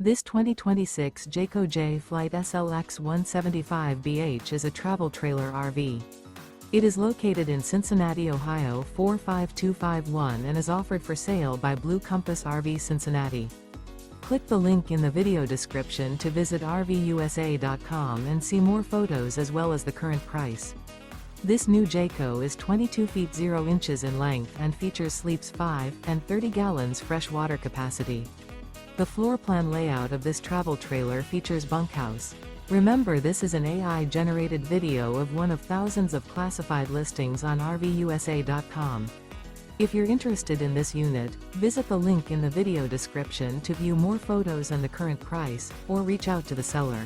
This 2026 Jayco Jay Flight SLX 175BH is a travel trailer RV. It is located in Cincinnati, Ohio 45251 and is offered for sale by Blue Compass RV Cincinnati. Click the link in the video description to visit RVUSA.com and see more photos as well as the current price. This new Jayco is 22 feet 0 inches in length and features sleeps 5 and 30 gallons fresh water capacity. The floor plan layout of this travel trailer features bunkhouse. Remember, this is an AI-generated video of one of thousands of classified listings on RVUSA.com. If you're interested in this unit, visit the link in the video description to view more photos and the current price, or reach out to the seller.